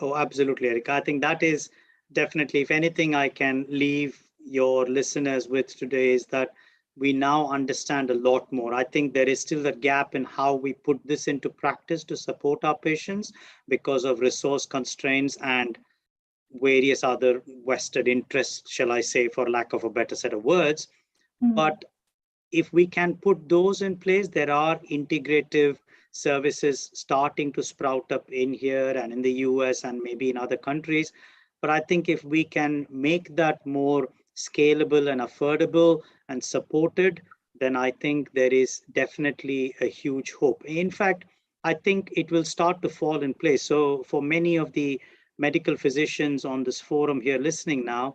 Oh, absolutely, Erica. I think that is definitely, if anything I can leave your listeners with today, is that we now understand a lot more. I think there is still a gap in how we put this into practice to support our patients because of resource constraints and various other vested interests, shall I say, for lack of a better set of words. But if we can put those in place, there are integrative services starting to sprout up in here and in the US and maybe in other countries. But I think if we can make that more scalable and affordable and supported, then I think there is definitely a huge hope. In fact, I think it will start to fall in place. So for many of the medical physicians on this forum here listening now,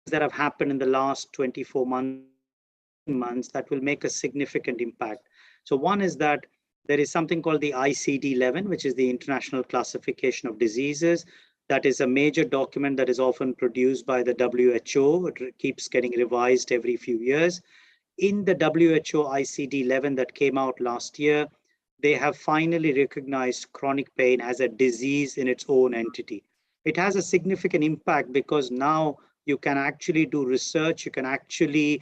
that have happened in the last 24 months that will make a significant impact. So one is that there is something called the ICD-11, which is the International Classification of Diseases. That is a major document that is often produced by the WHO. It keeps getting revised every few years. In the WHO ICD-11 that came out last year, they have finally recognized chronic pain as a disease in its own entity. It has a significant impact because now you can actually do research, you can actually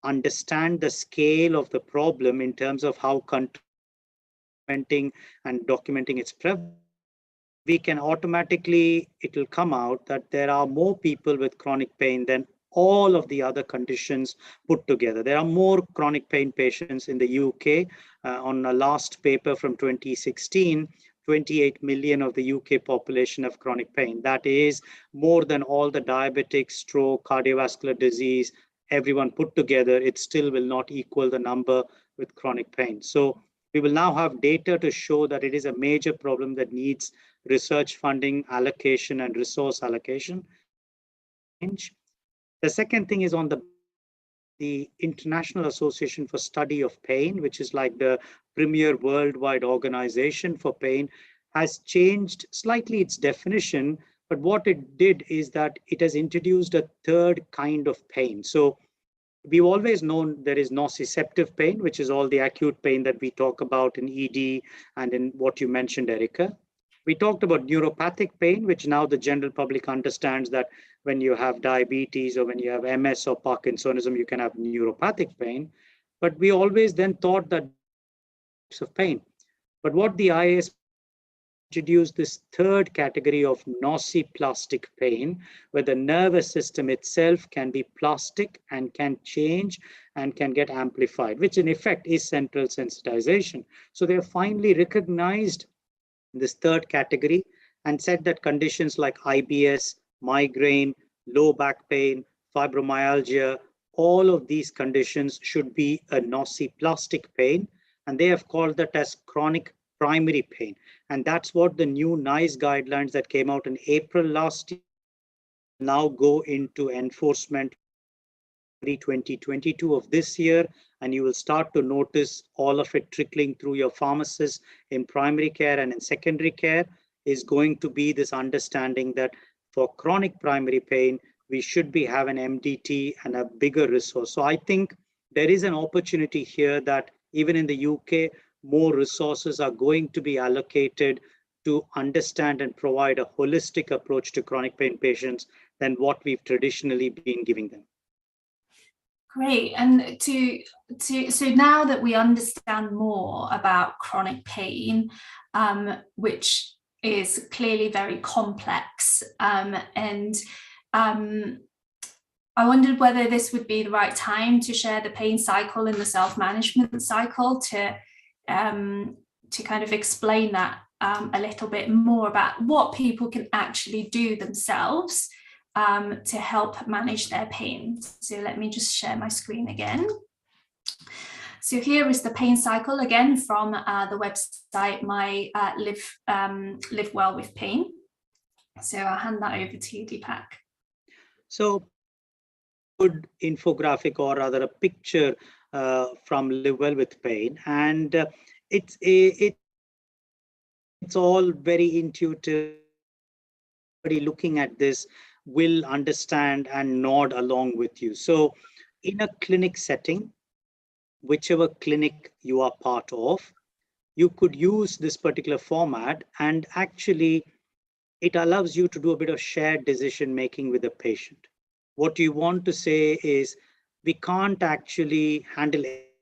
understand the scale of the problem in terms of how documenting its prevalence. We can automatically, it will come out that there are more people with chronic pain than all of the other conditions put together. There are more chronic pain patients in the UK. On a last paper from 2016, 28 million of the UK population have chronic pain. That is more than all the diabetic, stroke, cardiovascular disease, everyone put together. It still will not equal the number with chronic pain. So we will now have data to show that it is a major problem that needs research funding, allocation, and resource allocation. The second thing is on the International Association for Study of Pain, which is like the premier worldwide organization for pain, has changed slightly its definition. But what it did is that it has introduced a third kind of pain. So we've always known there is nociceptive pain, which is all the acute pain that we talk about in ED and in what you mentioned, Erica. We talked about neuropathic pain, which now the general public understands that when you have diabetes or when you have MS or Parkinsonism, you can have neuropathic pain. But we always then thought that types of pain. But what the IAS introduced this third category of nociplastic pain, where the nervous system itself can be plastic and can change and can get amplified, which in effect is central sensitization. So they have finally recognized this third category and said that conditions like IBS, migraine, low back pain, fibromyalgia, all of these conditions should be a nociplastic pain. And they have called that as chronic primary pain. And that's what the new NICE guidelines that came out in April last year now go into enforcement 2022 of this year, and you will start to notice all of it trickling through your pharmacists in primary care and in secondary care. Is going to be this understanding that for chronic primary pain, we should be having MDT and a bigger resource. So I think there is an opportunity here that even in the UK, more resources are going to be allocated to understand and provide a holistic approach to chronic pain patients than what we've traditionally been giving them.
Great. And so now that we understand more about chronic pain, which is clearly very complex, and I wondered whether this would be the right time to share the pain cycle and the self-management cycle to kind of explain that a little bit more about what people can actually do themselves to help manage their pain. So let me just share my screen again. So here is the pain cycle again from the website My Live Well with Pain. So I'll hand that over to you, Deepak.
So good infographic, or rather a picture from Live Well with Pain, and it's all very intuitive. Everybody looking at this will understand and nod along with you. So in a clinic setting, whichever clinic you are part of, you could use this particular format, and actually it allows you to do a bit of shared decision making with the patient. What you want to say is, we can't actually handle it.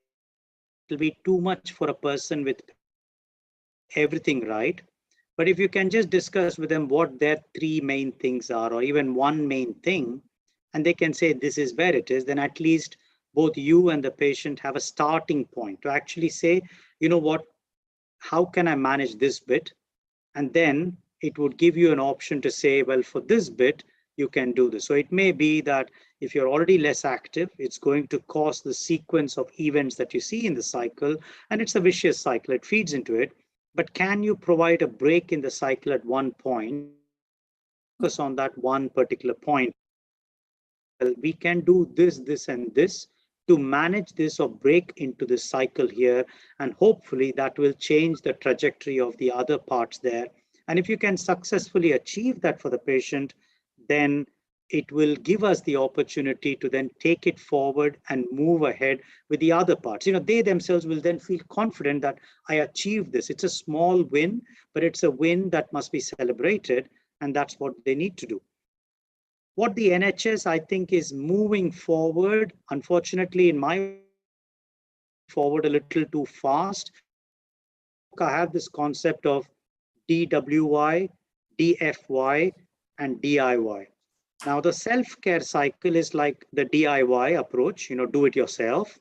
It'll be too much for a person with everything right. But if you can just discuss with them what their three main things are, or even one main thing, and they can say this is where it is, then at least both you and the patient have a starting point to actually say, you know what, how can I manage this bit? And then it would give you an option to say, well, for this bit, you can do this. So it may be that if you're already less active, it's going to cause the sequence of events that you see in the cycle, and it's a vicious cycle, it feeds into it. But can you provide a break in the cycle at one point, focus on that one particular point? Well, we can do this, this, and this to manage this or break into this cycle here, and hopefully that will change the trajectory of the other parts there. And if you can successfully achieve that for the patient, then it will give us the opportunity to then take it forward and move ahead with the other parts. You know, they themselves will then feel confident that I achieved this. It's a small win, but it's a win that must be celebrated, and that's what they need to do. What the NHS, I think, is moving forward, unfortunately, in my forward a little too fast. I have this concept of DWY, DFY, and DIY. Now, the self-care cycle is like the DIY approach, you know, do it yourself.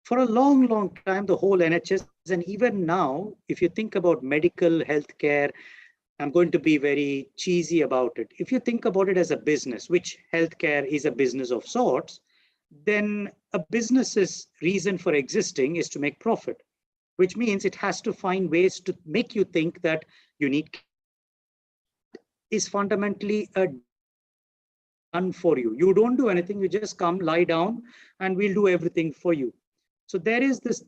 For a long, long time, the whole NHS, and even now, if you think about medical healthcare, I'm going to be very cheesy about it. If you think about it as a business, which healthcare is a business of sorts, then a business's reason for existing is to make profit, which means it has to find ways to make you think that you need is fundamentally a done for you. You don't do anything, you just come, lie down, and we'll do everything for you. So there is this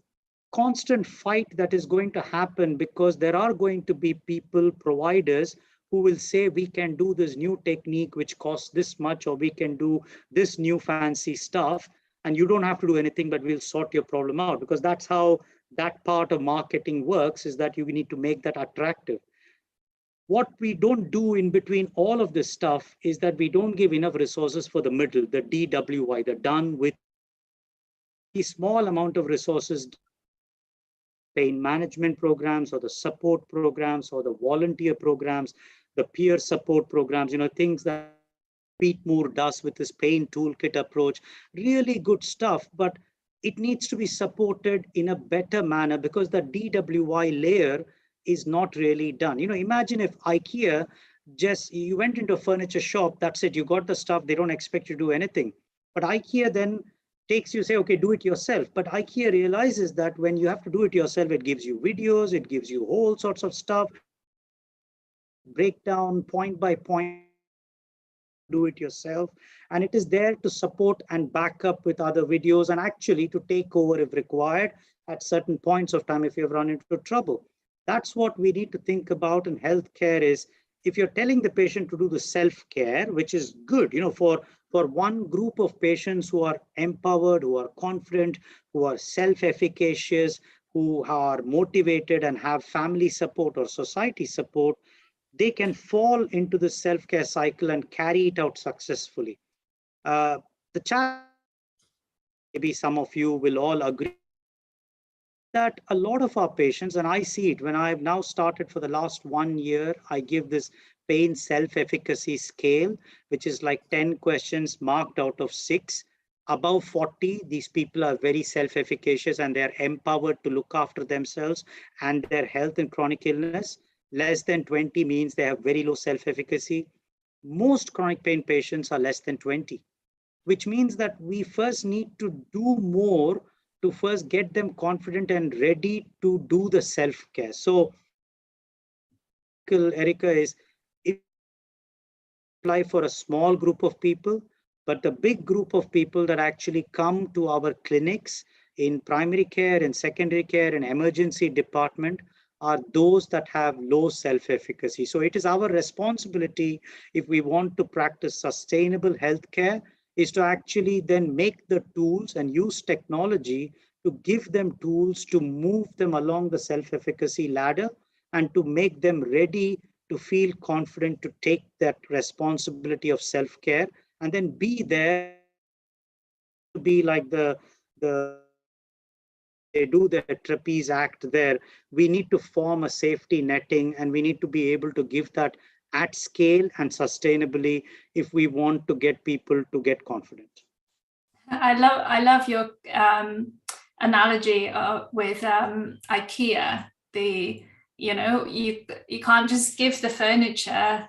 constant fight that is going to happen, because there are going to be people, providers, who will say we can do this new technique which costs this much, or we can do this new fancy stuff, and you don't have to do anything, but we'll sort your problem out, because that's how that part of marketing works, is that you need to make that attractive. What we don't do in between all of this stuff is that we don't give enough resources for the middle, the DWY, the done with a small amount of resources, pain management programs, or the support programs, or the volunteer programs, the peer support programs, you know, things that Pete Moore does with his pain toolkit approach, really good stuff, but it needs to be supported in a better manner, because the DWY layer is not really done. You know, imagine if IKEA just, you went into a furniture shop, that's it, you got the stuff, they don't expect you to do anything. But IKEA then takes you, say, okay, do it yourself. But IKEA realizes that when you have to do it yourself, it gives you videos, it gives you all sorts of stuff, breakdown point by point, do it yourself. And it is there to support and back up with other videos, and actually to take over if required at certain points of time if you've run into trouble. That's what we need to think about in healthcare, is if you're telling the patient to do the self-care, which is good, you know, for one group of patients who are empowered, who are confident, who are self-efficacious, who are motivated and have family support or society support, they can fall into the self-care cycle and carry it out successfully. The challenge maybe some of you will all agree that a lot of our patients, and I see it when I've now started for the last 1 year, I give this pain self-efficacy scale, which is like 10 questions marked out of 6. Above 40, these people are very self-efficacious and they're empowered to look after themselves and their health and chronic illness. Less than 20 means they have very low self-efficacy. Most chronic pain patients are less than 20, which means that we first need to do more to first get them confident and ready to do the self-care. So, Erica, is if apply for a small group of people, but the big group of people that actually come to our clinics in primary care, in secondary care, and emergency department are those that have low self-efficacy. So it is our responsibility, if we want to practice sustainable healthcare, is to actually then make the tools and use technology to give them tools to move them along the self-efficacy ladder and to make them ready to feel confident to take that responsibility of self-care and then be there to be like they do the trapeze act there. We need to form a safety netting and we need to be able to give that at scale and sustainably if we want to get people to get confident.
I love your analogy with IKEA. You can't just give the furniture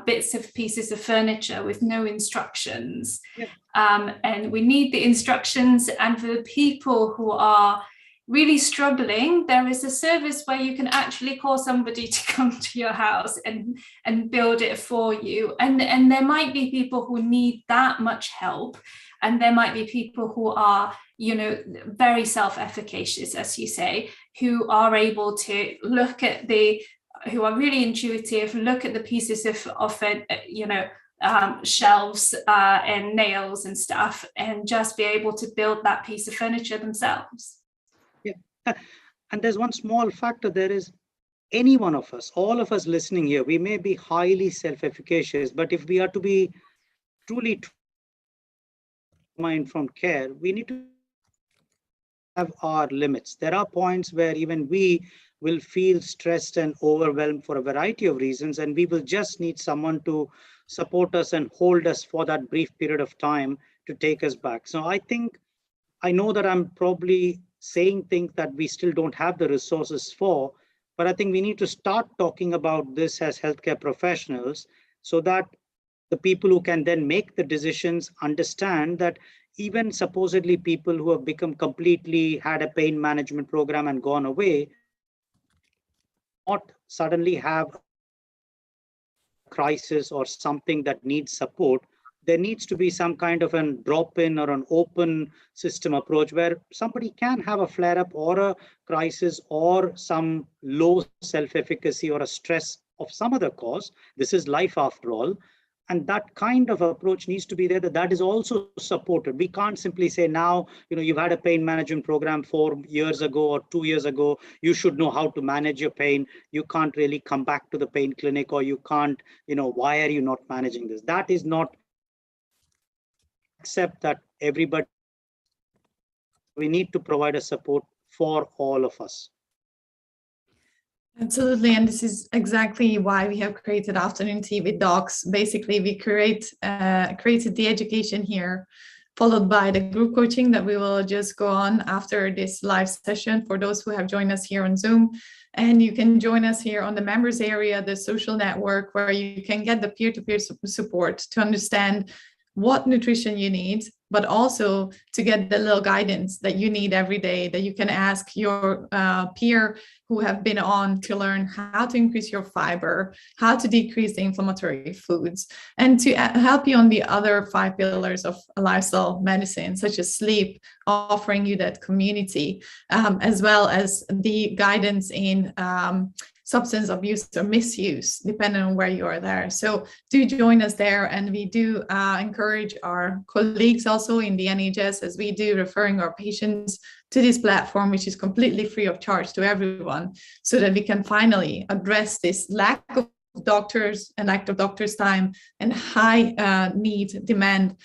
bits of pieces of furniture with no instructions.
Yeah.
And we need the instructions. And for the people who are really struggling, there is a service where you can actually call somebody to come to your house and build it for you. And there might be people who need that much help. And there might be people who are, very self-efficacious, as you say, who are able to look at who are really intuitive, look at the pieces of shelves and nails and stuff, and just be able to build that piece of furniture themselves.
Yeah. And there's one small factor. There is any one of us, all of us listening here, we may be highly self-efficacious, but if we are to be truly informed care, we need to have our limits. There are points where even we will feel stressed and overwhelmed for a variety of reasons, and we will just need someone to support us and hold us for that brief period of time to take us back. So I know that I'm probably saying things that we still don't have the resources for, but I think we need to start talking about this as healthcare professionals so that the people who can then make the decisions understand that even supposedly people who have become completely had a pain management program and gone away, not suddenly have a crisis or something that needs support. There needs to be some kind of a drop-in or an open system approach where somebody can have a flare-up or a crisis or some low self-efficacy or a stress of some other cause. This is life after all. And that kind of approach needs to be there, that is also supported. We can't simply say now, you've had a pain management program 4 years ago or 2 years ago, you should know how to manage your pain. You can't really come back to the pain clinic, or you can't, why are you not managing this? That is not, accept that everybody, we need to provide a support for all of us.
Absolutely, and this is exactly why we have created Afternoon Tea with Docs. Basically, we created the education here, followed by the group coaching that we will just go on after this live session for those who have joined us here on Zoom. And you can join us here on the members area, the social network, where you can get the peer-to-peer support to understand what nutrition you need, but also to get the little guidance that you need every day, that you can ask your peer who have been on to learn how to increase your fiber, how to decrease the inflammatory foods, and to help you on the other 5 pillars of lifestyle medicine, such as sleep, offering you that community, as well as the guidance in substance abuse or misuse, depending on where you are there. So do join us there. And we do encourage our colleagues also in the NHS, as we do, referring our patients to this platform, which is completely free of charge to everyone, so that we can finally address this lack of doctors and active doctors' time and high demand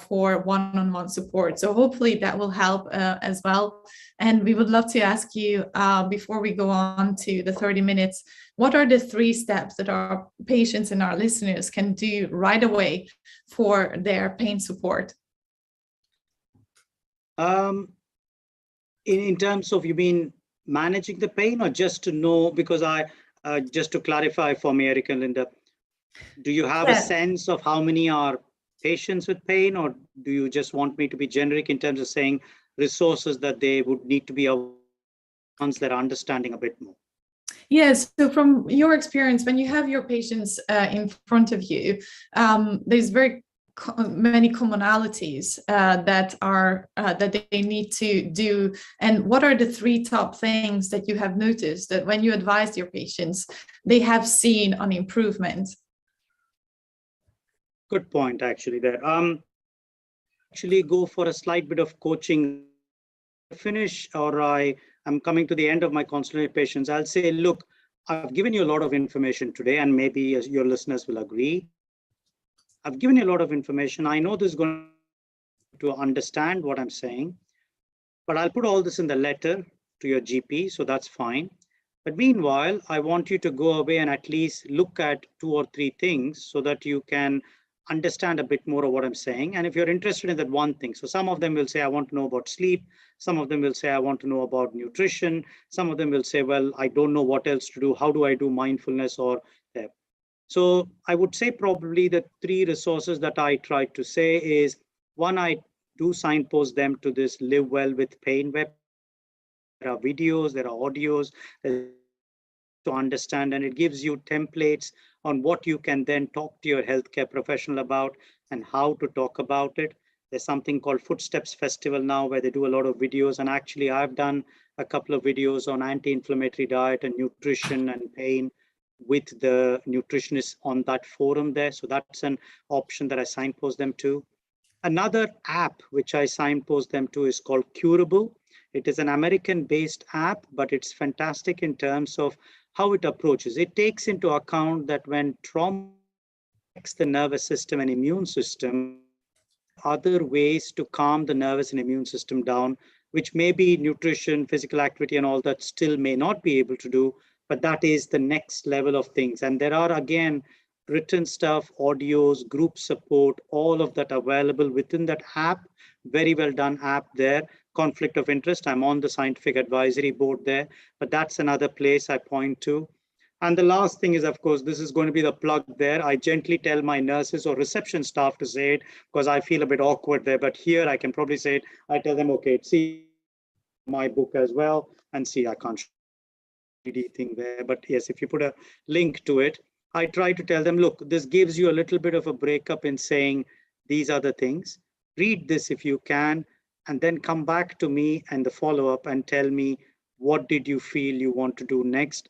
for one-on-one support. So hopefully that will help as well. And we would love to ask you, before we go on to the 30 minutes, what are the 3 steps that our patients and our listeners can do right away for their pain support?
In terms of, you mean managing the pain, or just to know, because just to clarify for me, Erica and Linda, do you have a sense of how many are patients with pain, or do you just want me to be generic in terms of saying resources that they would need to be ones that are understanding a bit more?
Yes. So from your experience, when you have your patients in front of you, there's very many commonalities that they need to do. And what are the 3 top things that you have noticed that when you advise your patients, they have seen an improvement?
Good point, actually, there. Actually go for a slight bit of coaching. Finish, or I'm coming to the end of my consultation patients, I'll say, look, I've given you a lot of information today, and maybe your listeners will agree. I've given you a lot of information. I know this is going to understand what I'm saying, but I'll put all this in the letter to your GP, so that's fine. But meanwhile, I want you to go away and at least look at 2 or 3 things so that you can understand a bit more of what I'm saying. And if you're interested in that one thing, so some of them will say, I want to know about sleep. Some of them will say, I want to know about nutrition. Some of them will say, well, I don't know what else to do. How do I do mindfulness or that? So I would say probably the 3 resources that I try to say is, one, I do signpost them to this Live Well with Pain web. There are videos, there are audios to understand, and it gives you templates on what you can then talk to your healthcare professional about and how to talk about it. There's something called Footsteps Festival now where they do a lot of videos, and actually I've done a couple of videos on anti-inflammatory diet and nutrition and pain with the nutritionists on that forum there. So that's an option that I signpost them to. Another app which I signpost them to is called Curable. It is an American-based app, but it's fantastic in terms of how it approaches. It takes into account that when trauma affects the nervous system and immune system, other ways to calm the nervous and immune system down, which may be nutrition, physical activity, and all that still may not be able to do, but that is the next level of things. And there are, again, written stuff, audios, group support, all of that available within that app. Very well done app there. Conflict of interest, I'm on the scientific advisory board there, but that's another place I point to. And the last thing is, of course, this is going to be the plug there. I gently tell my nurses or reception staff to say it because I feel a bit awkward there, but here I can probably say it. I tell them, okay, see my book as well, and see, I can't show anything there, but yes, if you put a link to it, I try to tell them, look, this gives you a little bit of a breakup in saying these are the things. Read this if you can, and then come back to me and the follow-up and tell me, what did you feel you want to do next?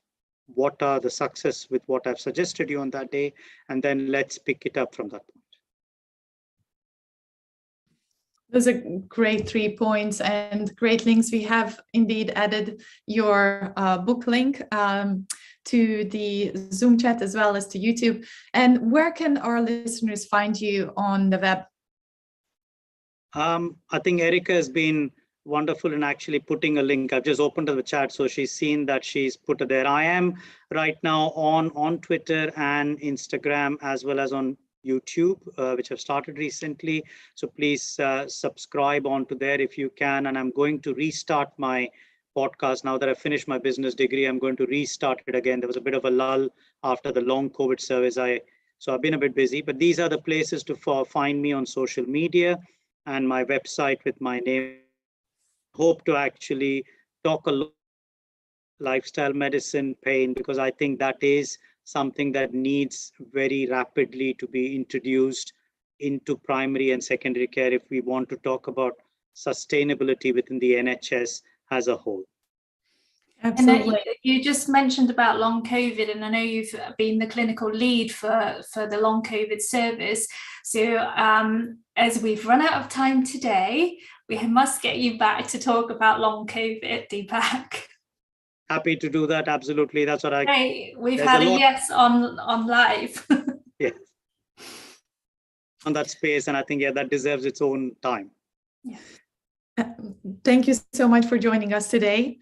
What are the success with what I've suggested you on that day? And then let's pick it up from that point.
Those are great 3 points and great links. We have indeed added your book link to the Zoom chat as well as to YouTube. And where can our listeners find you on the web?
I think Erica has been wonderful in actually putting a link. I've just opened the chat, so she's seen that she's put it there. I am right now on Twitter and Instagram, as well as on YouTube, which I've started recently. So please subscribe onto there if you can. And I'm going to restart my podcast now that I've finished my business degree. I'm going to restart it again. There was a bit of a lull after the long COVID service. So I've been a bit busy, but these are the places to find me on social media and my website with my name. Hope to actually talk a lot lifestyle medicine, pain, because I think that is something that needs very rapidly to be introduced into primary and secondary care if we want to talk about sustainability within the NHS as a whole.
Absolutely. And you just mentioned about long COVID, and I know you've been the clinical lead for the long COVID service. So as we've run out of time today, we must get you back to talk about long COVID, Deepak.
happy to do that. Absolutely. That's what I.
Hey, we've had a yes on live.
Yeah. On that space, and I think that deserves its own time.
Yeah.
Thank you so much for joining us today.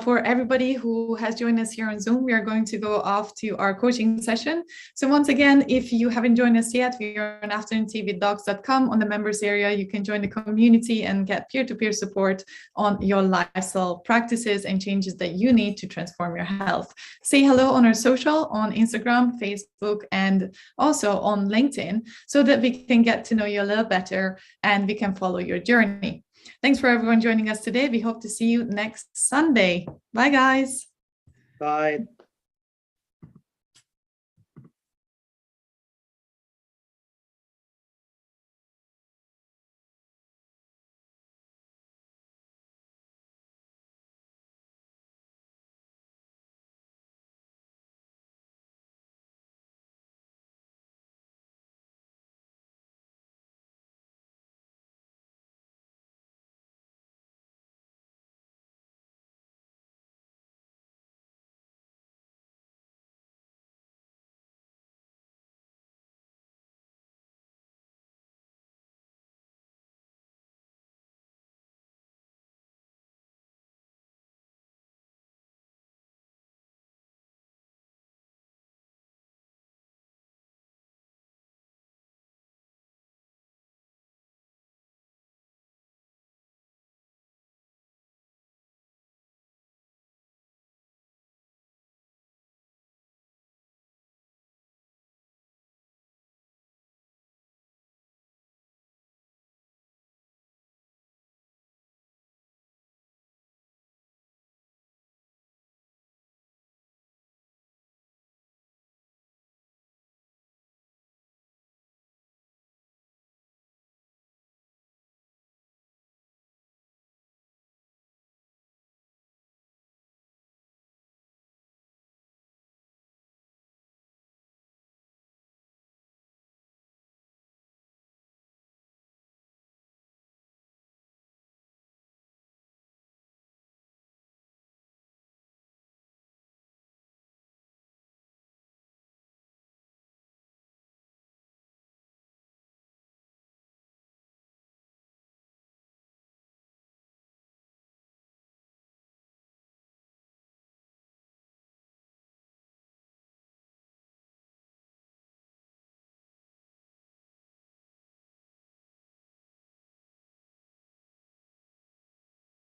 For everybody who has joined us here on Zoom, we are going to go off to our coaching session. So once again, if you haven't joined us yet, we are on afternoonteawithdocs.com. On the members area, you can join the community and get peer-to-peer support on your lifestyle practices and changes that you need to transform your health. Say hello on our social, on Instagram, Facebook, and also on LinkedIn, so that we can get to know you a little better and we can follow your journey. Thanks for everyone joining us today. We hope to see you next Sunday. Bye, guys.
Bye.